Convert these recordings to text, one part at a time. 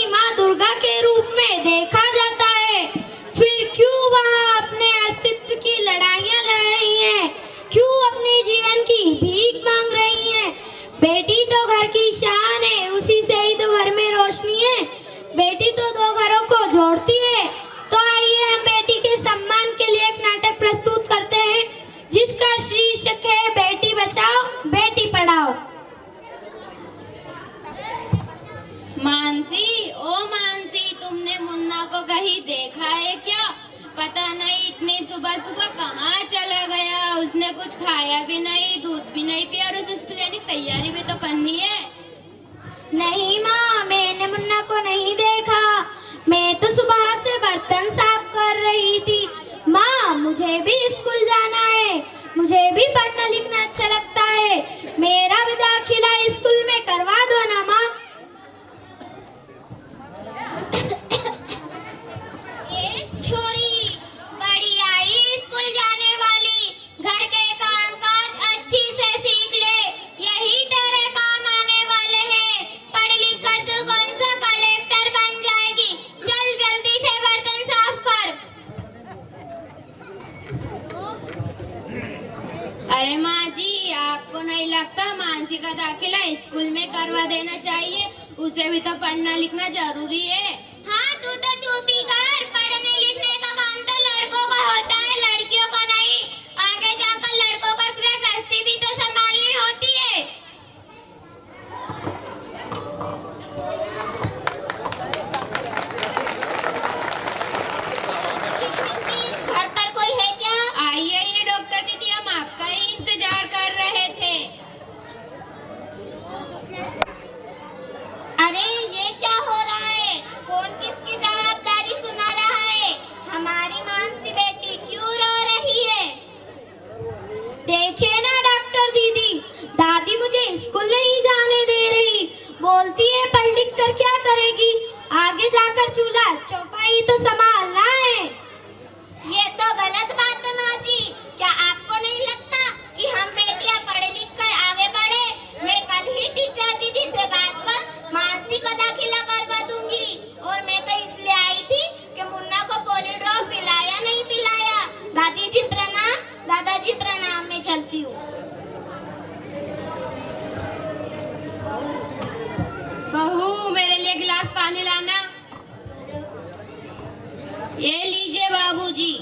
ही माँ दुर्गा के रूप में देखा जाता है, फिर क्यों वहाँ अपने अस्तित्व की लड़ाइयाँ लड़ रही हैं? क्यों अपने जीवन की भीख मांग रही हैं? बेटी तो घर की शान है, उसी से ही तो घर में रोशनी है। बेटी तो दो घरों को जोड़ती है। तो आइए हम बेटी के सम्मान के लिए एक नाटक प्रस्तुत करते हैं, जिसका शीर्षक है बेटी बचाओ बेटी पढ़ाओ। मानसी, ओ मानसी, तुमने मुन्ना को कहीं देखा है क्या? पता नहीं इतनी सुबह सुबह कहाँ चला गया। उसने कुछ खाया भी नहीं, दूध भी नहीं पिया, और उसे स्कूल जाने की तैयारी भी तो करनी है। नहीं माँ, मैंने मुन्ना को नहीं देखा। मैं तो सुबह से बर्तन साफ कर रही थी। माँ, मुझे भी स्कूल जाना है, मुझे भी पढ़ना लिखना अच्छा लगता है। मेरा भी दाखिला स्कूल में करवा दो ना माँ। छोरी बड़ी आई स्कूल जाने वाली, घर के कामकाज अच्छी से सीख ले, यही तेरे काम आने वाले हैं। पढ़ लिख कर तू कौन सा कलेक्टर बन जाएगी। चल जल्दी से बर्तन साफ कर। अरे माँ जी, आपको नहीं लगता मानसी का दाखिला स्कूल में करवा देना चाहिए? उसे भी तो पढ़ना लिखना जरूरी है। हाँ, तू तो चुप ही कर। पढ़ने लिखने का काम तो लड़कों का होता है, लड़कियों का नहीं। आगे जाकर लड़कों को गृहस्थी भी तो संभालनी होती है। घर पर कोई है क्या? आइए, ये डॉक्टर दीदी, हम आपका ही इंतजार कर रहे थे। अरे ये क्या हो रहा है? कौन किसकी जवाबदारी सुना रहा है? हमारी मानसी बेटी क्यों रो रही है? देखिए ना डॉक्टर दीदी, दादी मुझे स्कूल नहीं जाने दे रही। बोलती है पढ़ लिख कर क्या करेगी, आगे जाकर चूल्हा चौपाई तो संभालना है। ये तो गलत बात है माँ जी। क्या आपको नहीं लगता कि हम बेटियां पढ़ लिख कर आगे बढ़े? मैं कल ही टीचर दीदी से बात कर मानसी का दाखिला करवा दूंगी। और मैं तो इसलिए आई थी कि मुन्ना को पोलियो ड्रॉप पिलाया नहीं पिलाया। दादी जी प्रणाम। दादाजी प्रणाम। मैं चलती हूँ। बहू, मेरे लिए गिलास पानी लाना। ये लीजिए बाबूजी।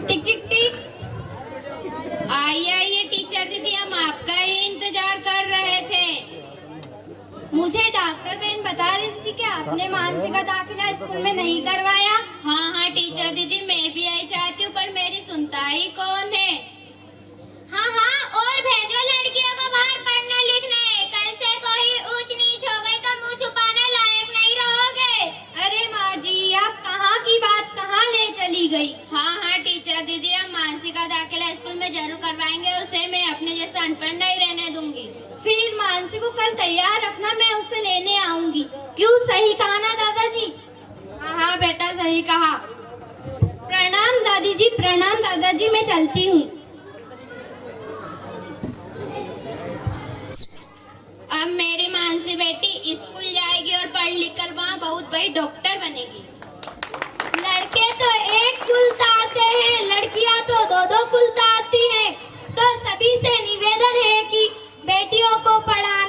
टिक टिक टिक। आइए आइए टीचर दीदी, हम आपका ही इंतजार कर रहे थे। मुझे डॉक्टर बहन बता रही थी कि आपने मानसी का दाखिला स्कूल में नहीं करवाया। हाँ हाँ टीचर दीदी, मैं भी यही चाहती हूँ, पर मेरी सुनता ही कौन है? हाँ हाँ, और भेजो लड़कियों को बाहर पढ़ने लिखने। कल से कोई ऊंच नीच हो गई तो मुंह छुपाने लायक नहीं रहोगे। अरे माँ जी, आप कहाँ की बात कहाँ ले चली गई? हाँ हाँ टीचर दीदी, हम मानसी का दाखिला स्कूल में जरूर करवाएंगे। उसे मैं अपने जैसा अनपढ़ नहीं रहने दूंगी। फिर मानसी को कल तैयार रखना, मैं उसे लेने आऊंगी। क्यों, सही कहा ना दादाजी? हाँ हाँ बेटा, सही कहा। प्रणाम दादी जी, प्रणाम दादाजी, मैं चलती हूँ। अब मेरी मानसी बेटी स्कूल जाएगी और पढ़ लिख कर वहाँ बहुत बड़ी डॉक्टर बनेगी। लड़के तो एक कुल तारते हैं, लड़कियां तो दो दो कुल तारती हैं। तो सभी से निवेदन है कि बेटियों को पढ़ाएं।